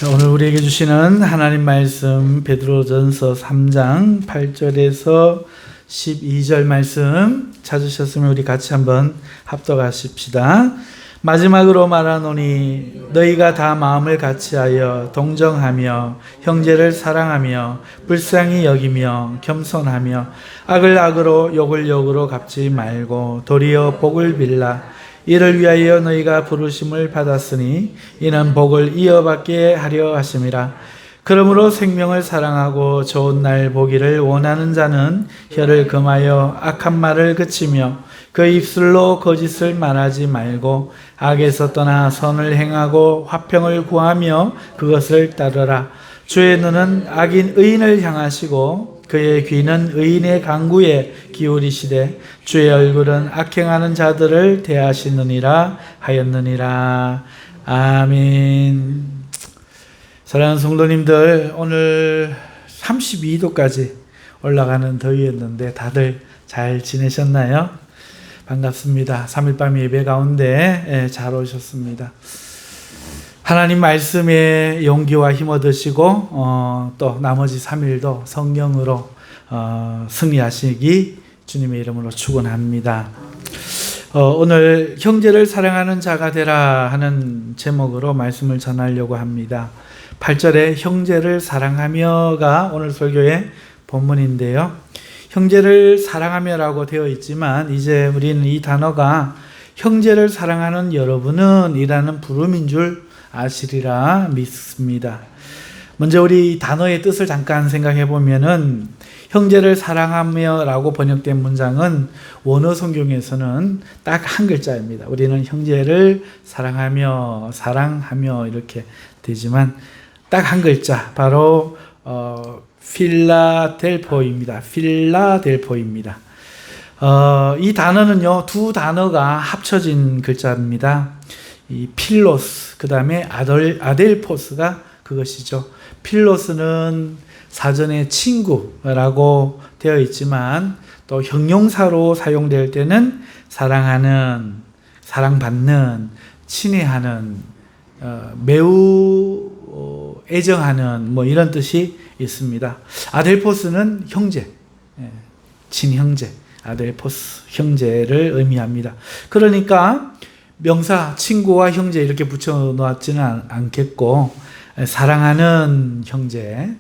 자, 오늘 우리에게 주시는 하나님 말씀 베드로전서 3장 8절에서 12절 말씀 찾으셨으면 우리 같이 한번 합독하십시다. 마지막으로 말하노니 너희가 다 마음을 같이하여 동정하며 형제를 사랑하며 불쌍히 여기며 겸손하며 악을 악으로 욕을 욕으로 갚지 말고 도리어 복을 빌라. 이를 위하여 너희가 부르심을 받았으니 이는 복을 이어받게 하려 하심이라. 그러므로 생명을 사랑하고 좋은 날 보기를 원하는 자는 혀를 금하여 악한 말을 그치며 그 입술로 거짓을 말하지 말고 악에서 떠나 선을 행하고 화평을 구하며 그것을 따르라. 주의 눈은 악인 의인을 향하시고 그의 귀는 의인의 간구에 기울이시되 주의 얼굴은 악행하는 자들을 대하시느니라 하였느니라. 아멘. 사랑하는 성도님들, 오늘 32도까지 올라가는 더위였는데 다들 잘 지내셨나요? 반갑습니다. 3일밤 예배 가운데 잘 오셨습니다. 하나님 말씀에 용기와 힘 얻으시고 또 나머지 3일도 성령으로 승리하시기 주님의 이름으로 축원합니다. 오늘 형제를 사랑하는 자가 되라 하는 제목으로 말씀을 전하려고 합니다. 8절에 형제를 사랑하며가 오늘 설교의 본문인데요. 형제를 사랑하며라고 되어 있지만 이제 우리는 이 단어가 형제를 사랑하는 여러분은 이라는 부름인 줄 아시리라 믿습니다. 먼저 우리 단어의 뜻을 잠깐 생각해 보면은 형제를 사랑하며 라고 번역된 문장은 원어 성경에서는 딱 한 글자입니다. 우리는 형제를 사랑하며 이렇게 되지만 딱 한 글자, 바로 필라델포입니다. 이 단어는요, 두 단어가 합쳐진 글자입니다. 이 필로스, 그 다음에 아델포스가 그것이죠. 필로스는 사전에 친구라고 되어 있지만 또 형용사로 사용될 때는 사랑하는, 사랑받는, 친애하는, 매우 애정하는 뭐 이런 뜻이 있습니다. 아델포스는 형제, 친형제, 아델포스 형제를 의미합니다. 그러니까 명사 친구와 형제 이렇게 붙여놓지는 않겠고 사랑하는 형제,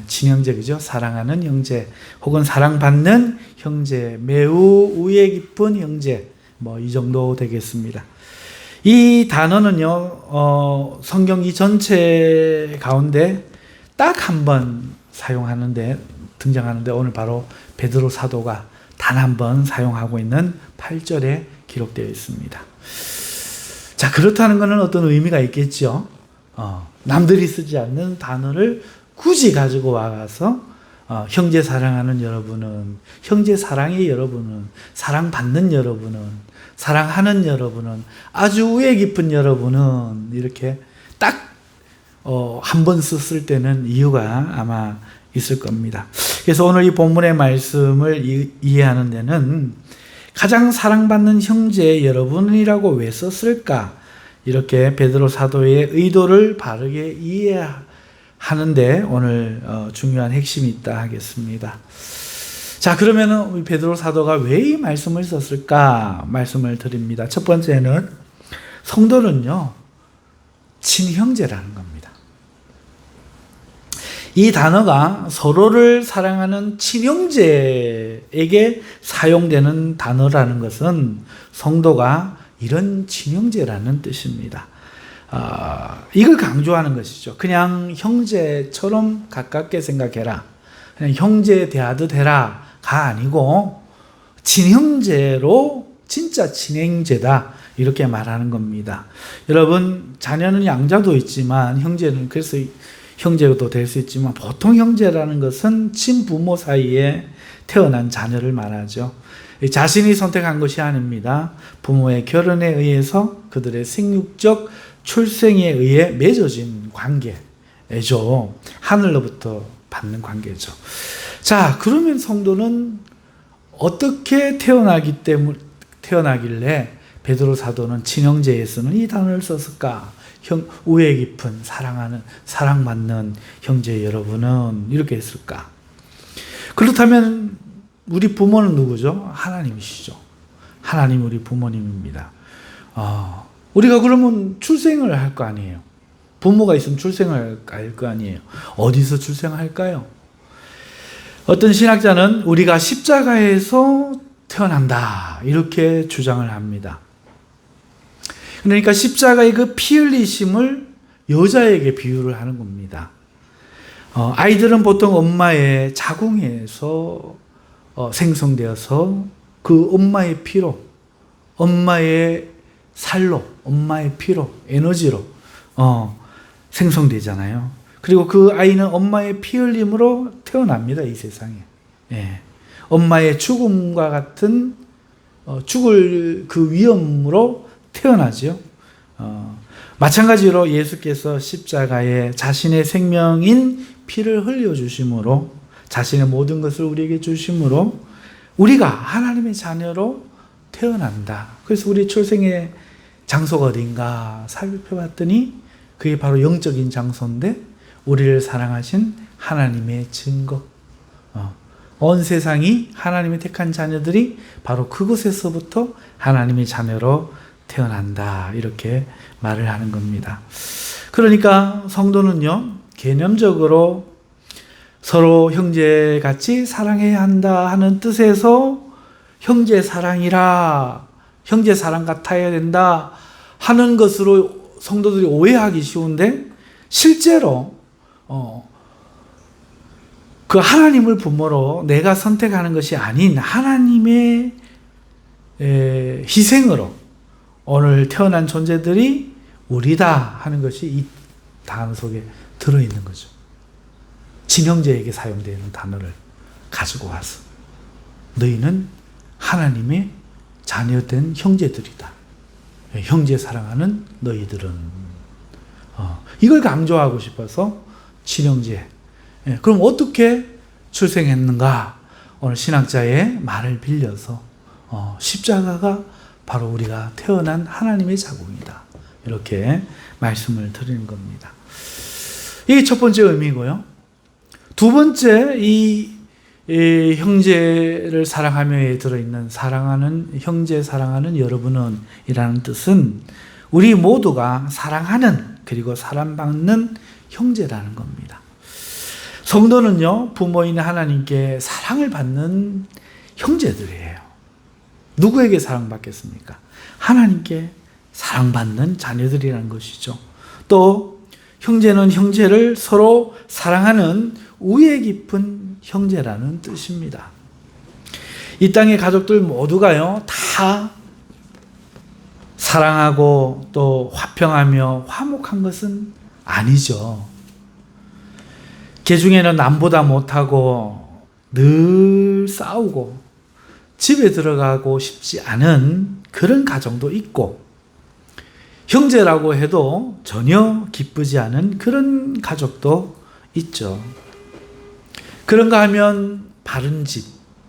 친형제, 그죠? 사랑하는 형제 혹은 사랑받는 형제, 매우 우애 깊은 형제, 뭐 이 정도 되겠습니다. 이 단어는요, 성경 이 전체 가운데 딱 한 번 등장하는데 오늘 바로 베드로 사도가 단 한 번 사용하고 있는 8절에 기록되어 있습니다. 자, 그렇다는 것은 어떤 의미가 있겠죠. 남들이 쓰지 않는 단어를 굳이 가지고 와서 형제 사랑하는 여러분은, 형제 사랑의 여러분은, 사랑받는 여러분은, 사랑하는 여러분은, 아주 우애 깊은 여러분은 이렇게 딱 한 번 썼을 때는 이유가 아마 있을 겁니다. 그래서 오늘 이 본문의 말씀을 이해하는 데는 가장 사랑받는 형제 여러분이라고 왜 썼을까? 이렇게 베드로 사도의 의도를 바르게 이해하는데 오늘 중요한 핵심이 있다 하겠습니다. 자, 그러면은 우리 베드로 사도가 왜 이 말씀을 썼을까? 말씀을 드립니다. 첫 번째는 성도는요, 친형제라는 겁니다. 이 단어가 서로를 사랑하는 친형제에게 사용되는 단어라는 것은 성도가 이런 친형제라는 뜻입니다. 이걸 강조하는 것이죠. 그냥 형제처럼 가깝게 생각해라, 그냥 형제 대하듯 해라가 아니고 친형제로, 진짜 친형제다, 이렇게 말하는 겁니다. 여러분, 자녀는 양자도 있지만 형제는, 그래서 형제도 될 수 있지만 보통 형제라는 것은 친부모 사이에 태어난 자녀를 말하죠. 자신이 선택한 것이 아닙니다. 부모의 결혼에 의해서 그들의 생육적 출생에 의해 맺어진 관계죠. 하늘로부터 받는 관계죠. 자, 그러면 성도는 어떻게 태어나길래 베드로 사도는 친형제에 쓰는 이 단어를 썼을까? 우애 깊은 사랑하는, 사랑받는 형제 여러분은 이렇게 했을까? 그렇다면 우리 부모는 누구죠? 하나님이시죠. 하나님 우리 부모님입니다. 우리가 그러면 출생을 할 거 아니에요. 부모가 있으면 출생을 할 거 아니에요. 어디서 출생할까요? 어떤 신학자는 우리가 십자가에서 태어난다 이렇게 주장을 합니다. 그러니까 십자가의 그 피 흘리심을 여자에게 비유를 하는 겁니다. 아이들은 보통 엄마의 자궁에서 생성되어서 그 엄마의 피로, 엄마의 살로, 엄마의 피로, 에너지로 생성되잖아요. 그리고 그 아이는 엄마의 피 흘림으로 태어납니다, 이 세상에. 예. 엄마의 죽음과 같은 죽을 그 위험으로 태어나죠. 마찬가지로 예수께서 십자가에 자신의 생명인 피를 흘려주심으로 자신의 모든 것을 우리에게 주심으로 우리가 하나님의 자녀로 태어난다. 그래서 우리 출생의 장소가 어딘가 살펴봤더니 그게 바로 영적인 장소인데 우리를 사랑하신 하나님의 증거. 온 세상이 하나님의 택한 자녀들이 바로 그곳에서부터 하나님의 자녀로 태어난다. 이렇게 말을 하는 겁니다. 그러니까 성도는요, 개념적으로 서로 형제같이 사랑해야 한다 하는 뜻에서 형제 사랑이라, 형제 사랑 같아야 된다 하는 것으로 성도들이 오해하기 쉬운데 실제로 그 하나님을 부모로 내가 선택하는 것이 아닌 하나님의 희생으로 오늘 태어난 존재들이 우리다 하는 것이 이 단어 속에 들어있는 거죠. 친형제에게 사용되는 단어를 가지고 와서 너희는 하나님의 자녀된 형제들이다. 형제 사랑하는 너희들은 이걸 강조하고 싶어서 친형제. 그럼 어떻게 출생했는가? 오늘 신학자의 말을 빌려서 십자가가 바로 우리가 태어난 하나님의 자궁이다. 이렇게 말씀을 드리는 겁니다. 이게 첫 번째 의미고요. 두 번째 이 형제를 사랑하며에 들어있는 사랑하는 형제 사랑하는 여러분은 이라는 뜻은 우리 모두가 사랑하는 그리고 사랑받는 형제라는 겁니다. 성도는요, 부모인 하나님께 사랑을 받는 형제들이에요. 누구에게 사랑받겠습니까? 하나님께 사랑받는 자녀들이라는 것이죠. 또 형제는 형제를 서로 사랑하는 우애 깊은 형제라는 뜻입니다. 이 땅의 가족들 모두가요, 다 사랑하고 또 화평하며 화목한 것은 아니죠. 개 중에는 남보다 못하고 늘 싸우고 집에 들어가고 싶지 않은 그런 가정도 있고 형제라고 해도 전혀 기쁘지 않은 그런 가족도 있죠. 그런가 하면 바른 집,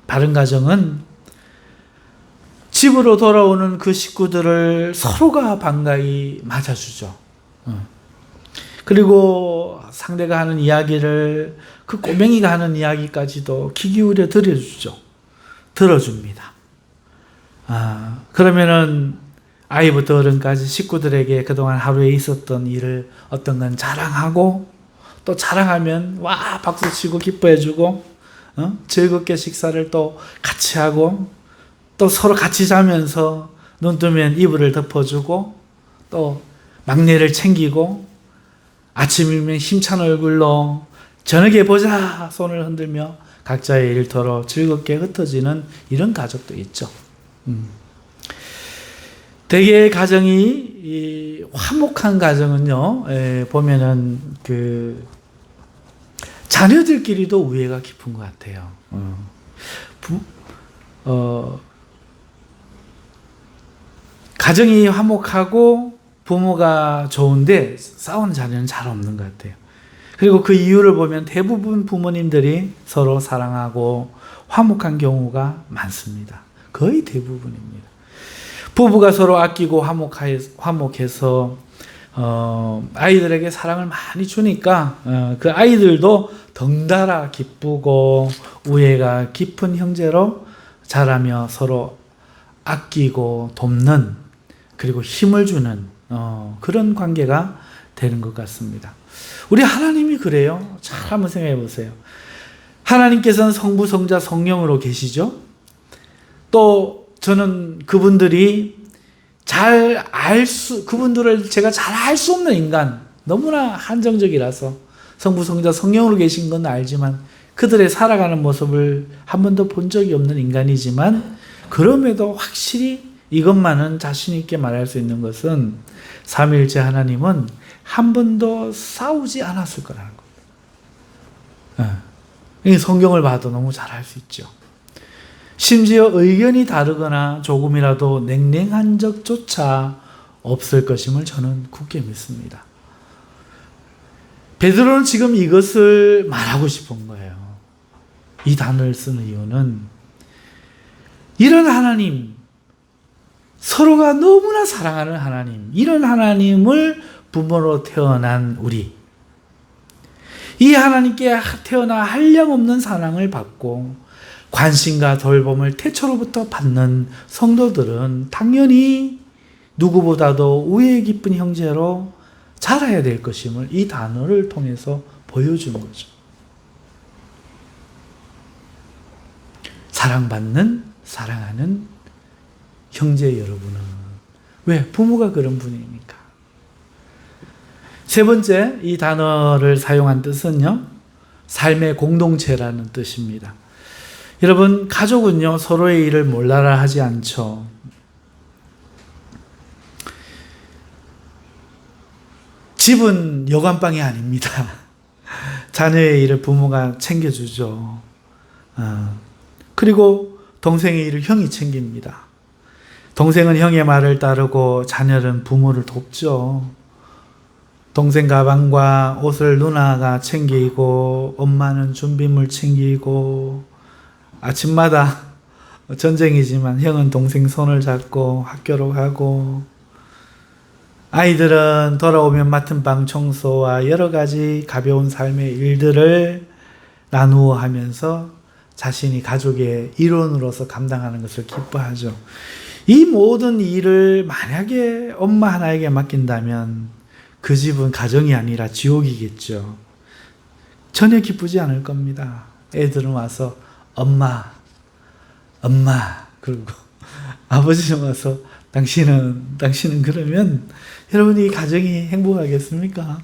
바른 가정은 집으로 돌아오는 그 식구들을 서로가 반가이 맞아주죠. 그리고 상대가 하는 이야기를 그 꼬맹이가 하는 이야기까지도 귀 기울여 들어줍니다. 그러면은 아이부터 어른까지 식구들에게 그동안 하루에 있었던 일을 어떤 건 자랑하고 또 자랑하면 와 박수치고 기뻐해주고 즐겁게 식사를 또 같이 하고 또 서로 같이 자면서 눈 뜨면 이불을 덮어주고 또 막내를 챙기고 아침이면 힘찬 얼굴로 저녁에 보자 손을 흔들며 각자의 일터로 즐겁게 흩어지는 이런 가족도 있죠. 대개의 가정이 화목한 가정은요, 보면은 그 자녀들끼리도 우애가 깊은 것 같아요. 가정이 화목하고 부모가 좋은데 싸우는 자녀는 잘 없는 것 같아요. 그리고 그 이유를 보면 대부분 부모님들이 서로 사랑하고 화목한 경우가 많습니다. 거의 대부분입니다. 부부가 서로 아끼고 화목해서 아이들에게 사랑을 많이 주니까 그 아이들도 덩달아 기쁘고 우애가 깊은 형제로 자라며 서로 아끼고 돕는, 그리고 힘을 주는 그런 관계가 되는 것 같습니다. 우리 하나님이 그래요. 잘 한번 생각해 보세요. 하나님께서는 성부, 성자, 성령으로 계시죠. 또 저는 그분들을 제가 잘 알 수 없는 인간, 너무나 한정적이라서 성부, 성자, 성령으로 계신 건 알지만 그들의 살아가는 모습을 한 번도 본 적이 없는 인간이지만, 그럼에도 확실히 이것만은 자신 있게 말할 수 있는 것은 삼위일체 하나님은 한 번도 싸우지 않았을 거라는 겁니다. 이 성경을 봐도 너무 잘 알 수 있죠. 심지어 의견이 다르거나 조금이라도 냉랭한 적조차 없을 것임을 저는 굳게 믿습니다. 베드로는 지금 이것을 말하고 싶은 거예요. 이 단어를 쓰는 이유는 이런 하나님, 서로가 너무나 사랑하는 하나님, 이런 하나님을 부모로 태어난 우리, 이 하나님께 태어나 한량없는 사랑을 받고 관심과 돌봄을 태초로부터 받는 성도들은 당연히 누구보다도 우애 깊은 형제로 자라야 될 것임을 이 단어를 통해서 보여주는 거죠. 사랑받는, 사랑하는 형제 여러분은, 왜? 부모가 그런 분이니까. 세 번째, 이 단어를 사용한 뜻은요, 삶의 공동체라는 뜻입니다. 여러분, 가족은요, 서로의 일을 몰라라 하지 않죠. 집은 여관방이 아닙니다. 자녀의 일을 부모가 챙겨주죠. 그리고 동생의 일을 형이 챙깁니다. 동생은 형의 말을 따르고 자녀는 부모를 돕죠. 동생 가방과 옷을 누나가 챙기고 엄마는 준비물 챙기고, 아침마다 전쟁이지만 형은 동생 손을 잡고 학교로 가고, 아이들은 돌아오면 맡은 방 청소와 여러 가지 가벼운 삶의 일들을 나누어 하면서 자신이 가족의 일원으로서 감당하는 것을 기뻐하죠. 이 모든 일을 만약에 엄마 하나에게 맡긴다면 그 집은 가정이 아니라 지옥이겠죠. 전혀 기쁘지 않을 겁니다. 애들은 와서 엄마 그리고 아버지는 와서 당신은 그러면 여러분, 이 가정이 행복하겠습니까?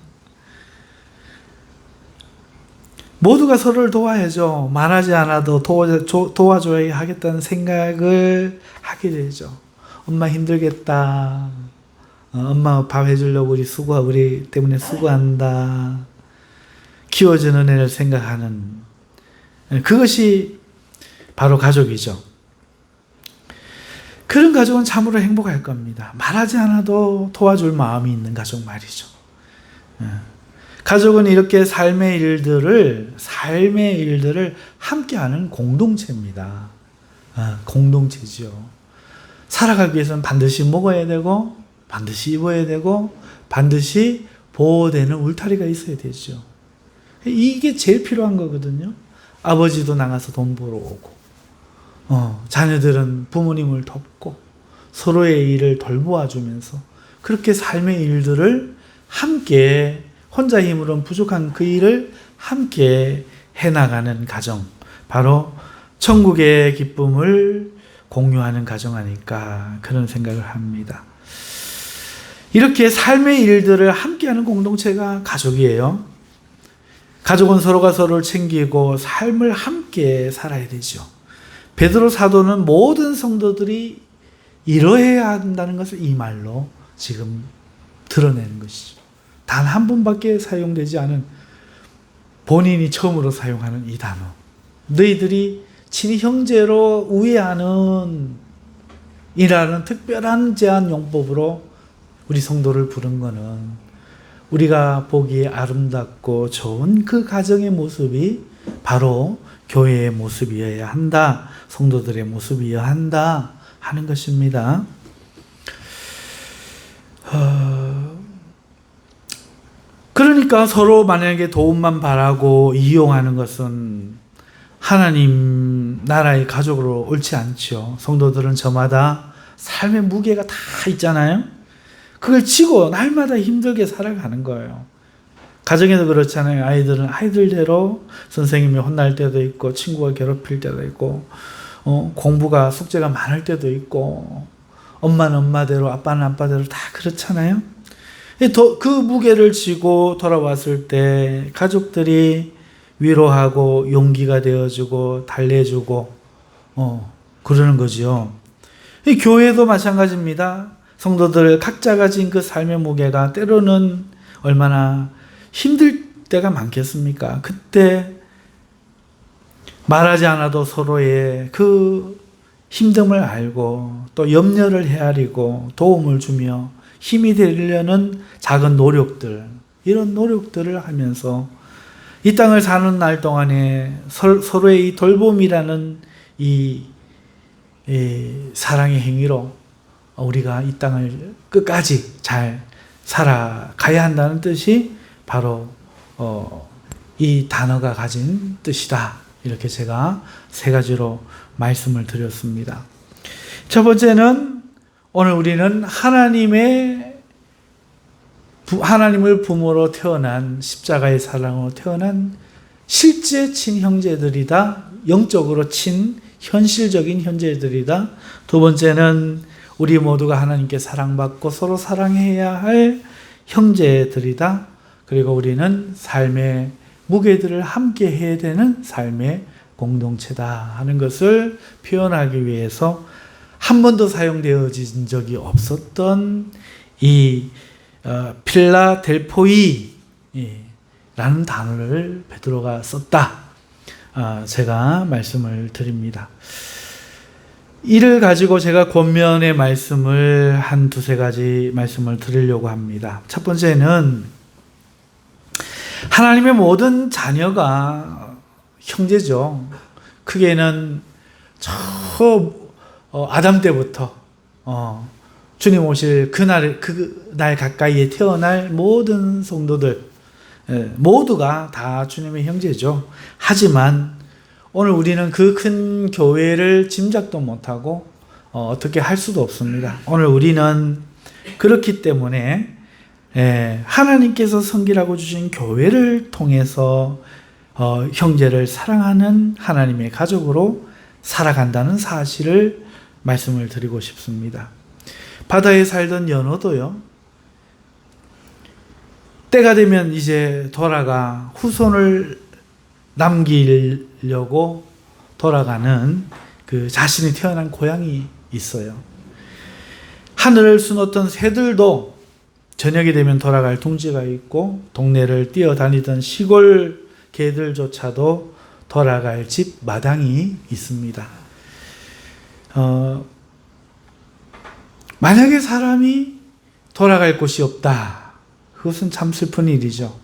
모두가 서로를 도와야죠. 말하지 않아도 도와줘야 하겠다는 생각을 하게 되죠. 엄마 힘들겠다. 엄마 밥 해주려고 우리 때문에 수고한다. 키워주는 애를 생각하는, 그것이 바로 가족이죠. 그런 가족은 참으로 행복할 겁니다. 말하지 않아도 도와줄 마음이 있는 가족 말이죠. 가족은 이렇게 삶의 일들을 함께하는 공동체입니다. 공동체죠. 살아가기 위해서는 반드시 먹어야 되고, 반드시 입어야 되고, 반드시 보호되는 울타리가 있어야 되죠. 이게 제일 필요한 거거든요. 아버지도 나가서 돈 벌어 오고, 자녀들은 부모님을 돕고, 서로의 일을 돌보아주면서 그렇게 삶의 일들을 함께, 혼자 힘으로는 부족한 그 일을 함께 해나가는 가정, 바로 천국의 기쁨을 공유하는 가정 아닐까, 그런 생각을 합니다. 이렇게 삶의 일들을 함께하는 공동체가 가족이에요. 가족은 서로가 서로를 챙기고 삶을 함께 살아야 되죠. 베드로 사도는 모든 성도들이 이러해야 한다는 것을 이 말로 지금 드러내는 것이죠. 단 한 번밖에 사용되지 않은, 본인이 처음으로 사용하는 이 단어. 너희들이 친히 형제로 우애하는 이라는 특별한 제한 용법으로 우리 성도를 부른 거는, 우리가 보기에 아름답고 좋은 그 가정의 모습이 바로 교회의 모습이어야 한다, 성도들의 모습이어야 한다 하는 것입니다. 그러니까 서로 만약에 도움만 바라고 이용하는 것은 하나님 나라의 가족으로 옳지 않죠. 성도들은 저마다 삶의 무게가 다 있잖아요. 그걸 지고 날마다 힘들게 살아가는 거예요. 가정에도 그렇잖아요. 아이들은 아이들대로 선생님이 혼날 때도 있고 친구가 괴롭힐 때도 있고 공부가 숙제가 많을 때도 있고 엄마는 엄마대로 아빠는 아빠대로 다 그렇잖아요. 그 무게를 지고 돌아왔을 때 가족들이 위로하고 용기가 되어주고 달래주고 그러는 거죠. 교회도 마찬가지입니다. 성도들 각자가 진 그 삶의 무게가 때로는 얼마나 힘들 때가 많겠습니까? 그때 말하지 않아도 서로의 그 힘듦을 알고 또 염려를 헤아리고 도움을 주며 힘이 되려는 작은 노력들, 이런 노력들을 하면서 이 땅을 사는 날 동안에 서로의 이 돌봄이라는 이 사랑의 행위로 우리가 이 땅을 끝까지 잘 살아가야 한다는 뜻이 바로 이 단어가 가진 뜻이다. 이렇게 제가 세 가지로 말씀을 드렸습니다. 첫 번째는 오늘 우리는 하나님을 부모로 태어난 십자가의 사랑으로 태어난 실제 친형제들이다. 영적으로 현실적인 형제들이다. 두 번째는 우리 모두가 하나님께 사랑받고 서로 사랑해야 할 형제들이다. 그리고 우리는 삶의 무게들을 함께 해야 되는 삶의 공동체다 하는 것을 표현하기 위해서 한 번도 사용되어진 적이 없었던 이 필라델포이라는 단어를 베드로가 썼다. 제가 말씀을 드립니다. 이를 가지고 제가 권면의 말씀을 한 두세 가지 말씀을 드리려고 합니다. 첫 번째는 하나님의 모든 자녀가 형제죠. 크게는 아담 때부터 주님 오실 그날 가까이에 태어날 모든 성도들 모두가 다 주님의 형제죠. 하지만 오늘 우리는 그 큰 교회를 짐작도 못하고 어떻게 할 수도 없습니다. 오늘 우리는 그렇기 때문에 하나님께서 성기라고 주신 교회를 통해서 형제를 사랑하는 하나님의 가족으로 살아간다는 사실을 말씀을 드리고 싶습니다. 바다에 살던 연어도요, 때가 되면 이제 돌아가 후손을 남기려고 돌아가는 그 자신이 태어난 고향이 있어요. 하늘을 수놓던 새들도 저녁이 되면 돌아갈 둥지가 있고, 동네를 뛰어다니던 시골 개들조차도 돌아갈 집 마당이 있습니다. 만약에 사람이 돌아갈 곳이 없다, 그것은 참 슬픈 일이죠.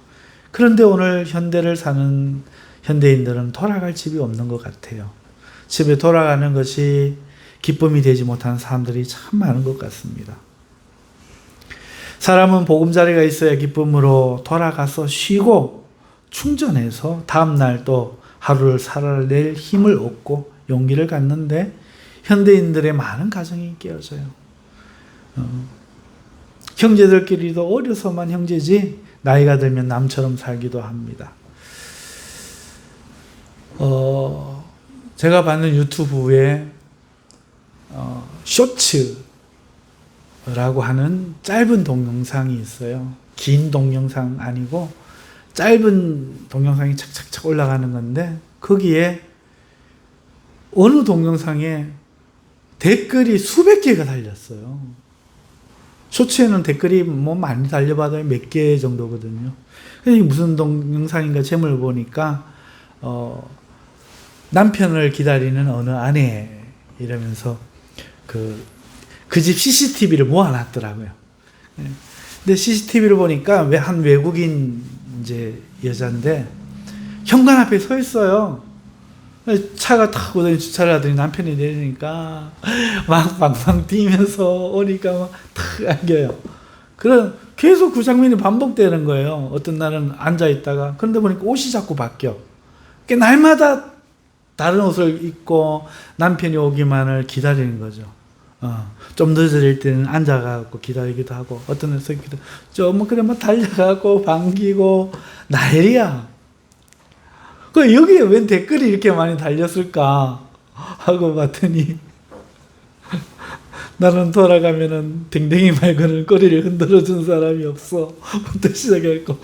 그런데 오늘 현대를 사는 현대인들은 돌아갈 집이 없는 것 같아요. 집에 돌아가는 것이 기쁨이 되지 못하는 사람들이 참 많은 것 같습니다. 사람은 보금자리가 있어야 기쁨으로 돌아가서 쉬고 충전해서 다음날 또 하루를 살아낼 힘을 얻고 용기를 갖는데, 현대인들의 많은 가정이 깨어져요. 형제들끼리도 어려서만 형제지 나이가 들면 남처럼 살기도 합니다. 제가 봤는 유튜브에 쇼츠라고 하는 짧은 동영상이 있어요. 긴 동영상 아니고 짧은 동영상이 착착착 올라가는 건데, 거기에 어느 동영상에 댓글이 수백 개가 달렸어요. 쇼츠에는 댓글이 뭐 많이 달려봐도 몇 개 정도거든요. 이게 무슨 동영상인가 제목을 보니까 남편을 기다리는 어느 아내 이러면서 그 집 CCTV를 모아놨더라고요. 근데 CCTV를 보니까 한 외국인 이제 여자인데 현관 앞에 서 있어요. 차가 타고 주차를 하더니 남편이 내리니까 막 방방 뛰면서 오니까 막 탁 안겨요. 그런 계속 그 장면이 반복되는 거예요. 어떤 날은 앉아있다가, 그런데 보니까 옷이 자꾸 바뀌어. 그러니까 날마다 다른 옷을 입고 남편이 오기만을 기다리는 거죠. 좀 늦어질 때는 앉아가고 기다리기도 하고, 어떤 날 서기도, 좀, 그래, 달려가고, 반기고, 난리야. 여기에 웬 댓글이 이렇게 많이 달렸을까? 하고 봤더니, 나는 돌아가면은 댕댕이 말고는 꼬리를 흔들어 준 사람이 없어. 부터 시작했고,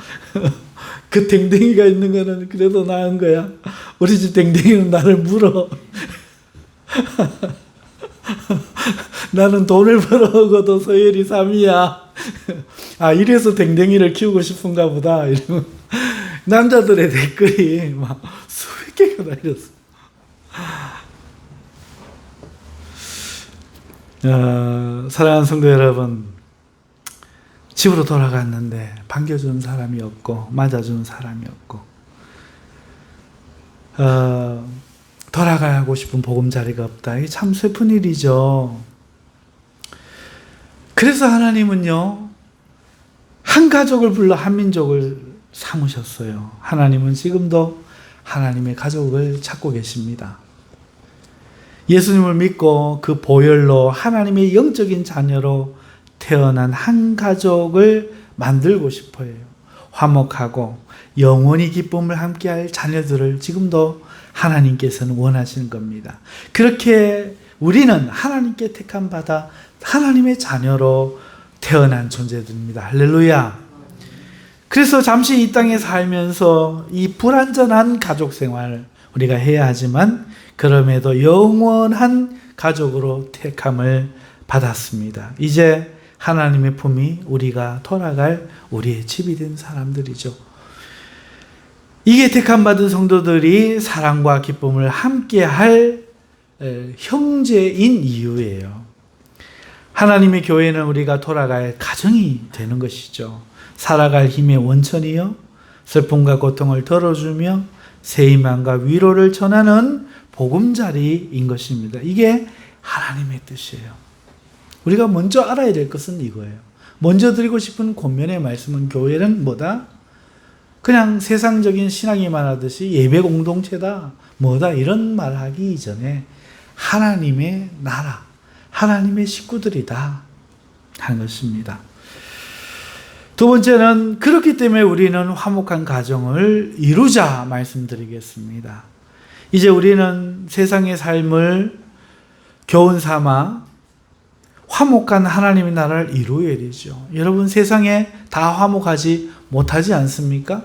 그 댕댕이가 있는 거는 그래도 나은 거야. 우리 집 댕댕이는 나를 물어. 나는 돈을 벌어오고도 서열이 3위야. 이래서 댕댕이를 키우고 싶은가 보다. 이러면 남자들의 댓글이 막 수백 개가 달렸어. 사랑하는 성도 여러분, 집으로 돌아갔는데 반겨주는 사람이 없고 맞아주는 사람이 없고, 돌아가고 싶은 보금자리가 없다. 이게 참 슬픈 일이죠. 그래서 하나님은요, 한 가족을 불러 한 민족을 삼으셨어요. 하나님은 지금도 하나님의 가족을 찾고 계십니다. 예수님을 믿고 그 보혈로 하나님의 영적인 자녀로 태어난 한 가족을 만들고 싶어요. 화목하고 영원히 기쁨을 함께할 자녀들을 지금도 하나님께서는 원하시는 겁니다. 그렇게 우리는 하나님께 택함 받아 하나님의 자녀로 태어난 존재들입니다. 할렐루야. 그래서 잠시 이 땅에 살면서 이 불완전한 가족 생활 우리가 해야 하지만, 그럼에도 영원한 가족으로 택함을 받았습니다. 이제 하나님의 품이 우리가 돌아갈 우리의 집이 된 사람들이죠. 이게 택함받은 성도들이 사랑과 기쁨을 함께할 형제인 이유예요. 하나님의 교회는 우리가 돌아갈 가정이 되는 것이죠. 살아갈 힘의 원천이요, 슬픔과 고통을 덜어주며 새 희망과 위로를 전하는 보금자리인 것입니다. 이게 하나님의 뜻이에요. 우리가 먼저 알아야 될 것은 이거예요. 먼저 드리고 싶은 권면의 말씀은, 교회는 뭐다? 그냥 세상적인 신앙이만 하듯이 예배 공동체다, 뭐다, 이런 말 하기 이전에 하나님의 나라, 하나님의 식구들이다 하는 것입니다. 두 번째는, 그렇기 때문에 우리는 화목한 가정을 이루자 말씀드리겠습니다. 이제 우리는 세상의 삶을 교훈 삼아 화목한 하나님의 나라를 이루어야 되죠. 여러분, 세상에 다 화목하지 못하지 않습니까?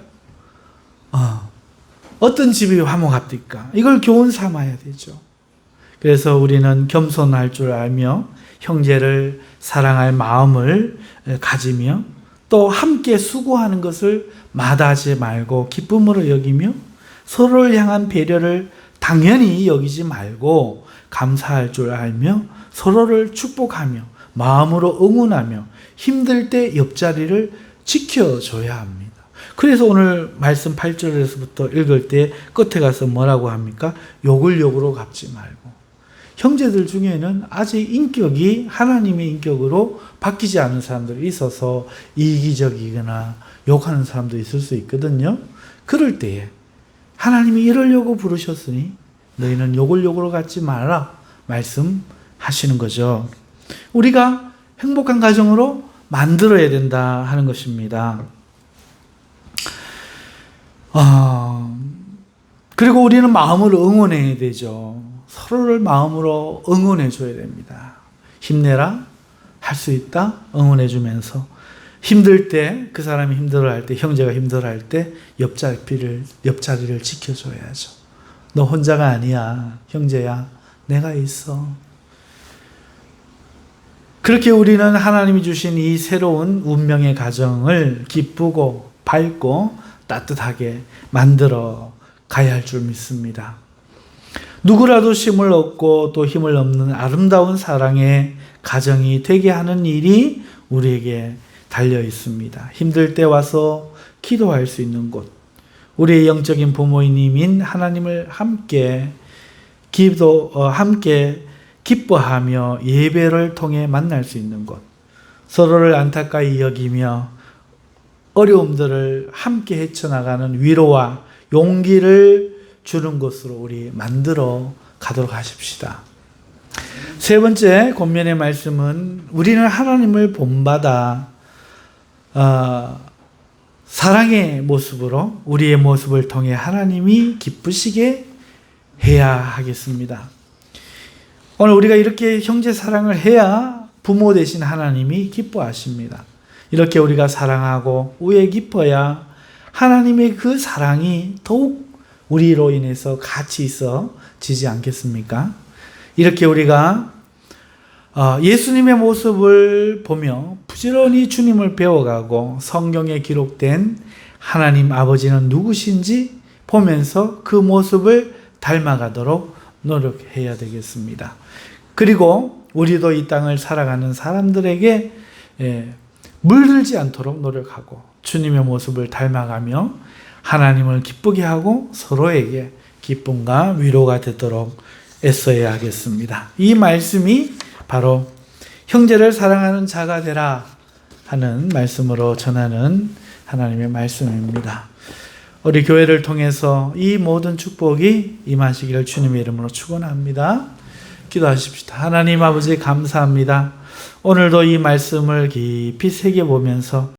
어떤 집이 화목합니까? 이걸 교훈 삼아야 되죠. 그래서 우리는 겸손할 줄 알며 형제를 사랑할 마음을 가지며, 또 함께 수고하는 것을 마다하지 말고 기쁨으로 여기며, 서로를 향한 배려를 당연히 여기지 말고 감사할 줄 알며 서로를 축복하며 마음으로 응원하며 힘들 때 옆자리를 지켜줘야 합니다. 그래서 오늘 말씀 8절에서부터 읽을 때 끝에 가서 뭐라고 합니까? 욕을 욕으로 갚지 말고. 형제들 중에는 아직 인격이 하나님의 인격으로 바뀌지 않은 사람들이 있어서 이기적이거나 욕하는 사람도 있을 수 있거든요. 그럴 때에 하나님이 이러려고 부르셨으니 너희는 욕을 욕으로 갚지 말아라 말씀하시는 거죠. 우리가 행복한 가정으로 만들어야 된다 하는 것입니다. 그리고 우리는 마음으로 응원해야 되죠. 서로를 마음으로 응원해 줘야 됩니다. 힘내라, 할 수 있다, 응원해 주면서 힘들 때, 그 사람이 힘들어할 때, 형제가 힘들어할 때 옆자리를 지켜줘야죠. 너 혼자가 아니야, 형제야, 내가 있어. 그렇게 우리는 하나님이 주신 이 새로운 운명의 가정을 기쁘고 밝고 따뜻하게 만들어 가야 할 줄 믿습니다. 누구라도 힘을 얻고 또 힘을 얻는 아름다운 사랑의 가정이 되게 하는 일이 우리에게 달려 있습니다. 힘들 때 와서 기도할 수 있는 곳, 우리의 영적인 부모님인 하나님을 함께 기뻐하며 예배를 통해 만날 수 있는 곳, 서로를 안타까이 여기며 어려움들을 함께 헤쳐나가는 위로와 용기를 주는 것으로 우리 만들어 가도록 하십시다. 세 번째 권면의 말씀은 우리는 하나님을 본받아 사랑의 모습으로 우리의 모습을 통해 하나님이 기쁘시게 해야 하겠습니다. 오늘 우리가 이렇게 형제 사랑을 해야 부모 되신 하나님이 기뻐하십니다. 이렇게 우리가 사랑하고 우애 깊어야 하나님의 그 사랑이 더욱 우리로 인해서 같이 있어지지 않겠습니까? 이렇게 우리가 예수님의 모습을 보며 부지런히 주님을 배워가고 성경에 기록된 하나님 아버지는 누구신지 보면서 그 모습을 닮아가도록 노력해야 되겠습니다. 그리고 우리도 이 땅을 살아가는 사람들에게 물들지 않도록 노력하고 주님의 모습을 닮아가며 하나님을 기쁘게 하고 서로에게 기쁨과 위로가 되도록 애써야 하겠습니다. 이 말씀이 바로 형제를 사랑하는 자가 되라 하는 말씀으로 전하는 하나님의 말씀입니다. 우리 교회를 통해서 이 모든 축복이 임하시기를 주님의 이름으로 축원합니다. 기도하십시다. 하나님 아버지 감사합니다. 오늘도 이 말씀을 깊이 새겨보면서